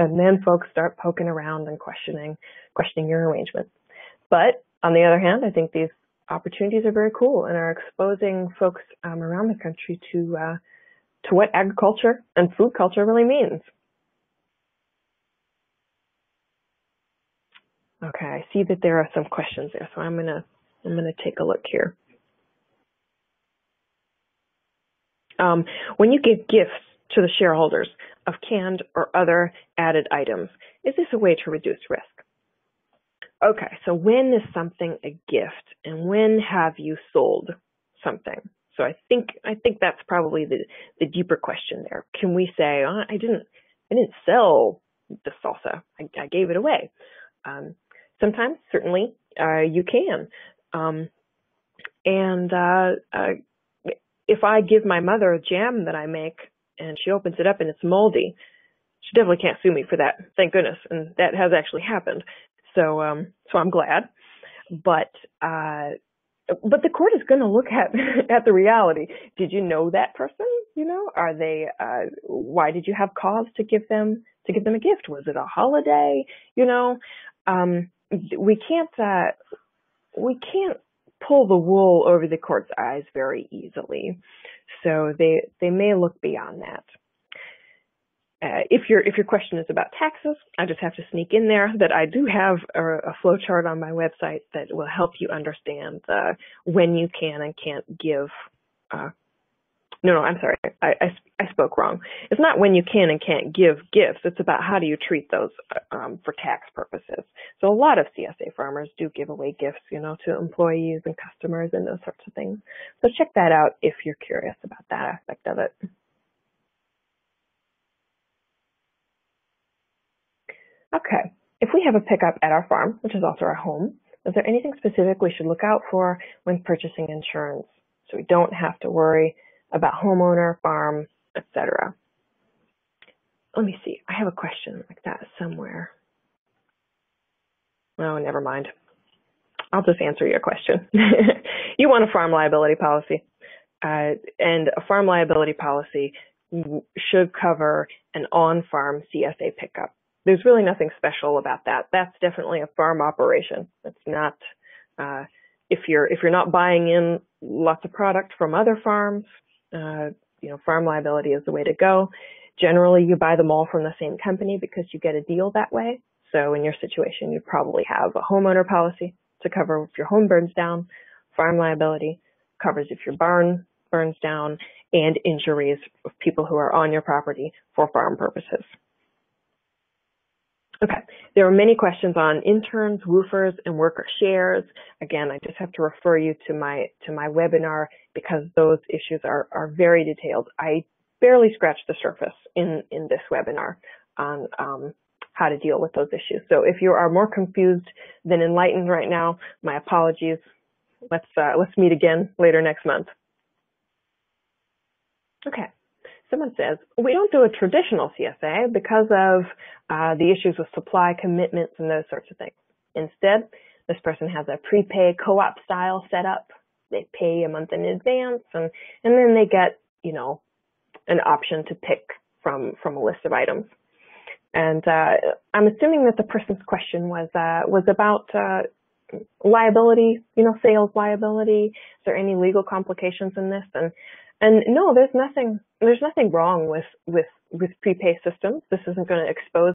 And then folks start poking around and questioning your arrangement. But on the other hand, I think these opportunities are very cool and are exposing folks around the country to what agriculture and food culture really means. Okay, I see that there are some questions there, so I'm gonna take a look here. When you give gifts to the shareholders of canned or other added items, is this a way to reduce risk? Okay, so when is something a gift, and when have you sold something? So I think that's probably the deeper question there. Can we say, oh, I didn't sell the salsa, I gave it away? Sometimes, certainly, you can. If I give my mother a jam that I make and she opens it up and it's moldy, she definitely can't sue me for that. Thank goodness, and that has actually happened. So I'm glad. But the court is going to look at the reality. Did you know that person? You know, are they? Why did you have cause to give them a gift? Was it a holiday? You know, we can't pull the wool over the court's eyes very easily. So they may look beyond that. If your question is about taxes, I just have to sneak in there that I do have a flow chart on my website that will help you understand when you can and can't give. No, I'm sorry. I spoke wrong. It's not when you can and can't give gifts. It's about how do you treat those for tax purposes. So a lot of CSA farmers do give away gifts, you know, to employees and customers and those sorts of things. So check that out if you're curious about that aspect of it. Okay, if we have a pickup at our farm, which is also our home, is there anything specific we should look out for when purchasing insurance so we don't have to worry about homeowner, farm, etc.? Let me see. I have a question like that somewhere. Oh, never mind. I'll just answer your question. You want a farm liability policy, and a farm liability policy should cover an on-farm CSA pickup. There's really nothing special about that. That's definitely a farm operation. It's not, if you're not buying in lots of product from other farms, you know, farm liability is the way to go. Generally, you buy them all from the same company because you get a deal that way. So in your situation, you probably have a homeowner policy to cover if your home burns down. Farm liability covers if your barn burns down, and injuries of people who are on your property for farm purposes. Okay, there are many questions on interns, woofers, and worker shares. Again, I just have to refer you to my webinar because those issues are very detailed. I barely scratched the surface in this webinar on how to deal with those issues. So if you are more confused than enlightened right now, my apologies. Let's meet again later next month. Okay. Someone says, we don't do a traditional CSA because of the issues with supply commitments and those sorts of things. Instead, this person has a prepay co-op style setup. They pay a month in advance, and then they get, you know, an option to pick from a list of items. And I'm assuming that the person's question was about liability, you know, sales liability. Is there any legal complications in this? And no, there's nothing wrong with prepay systems. This isn't going to expose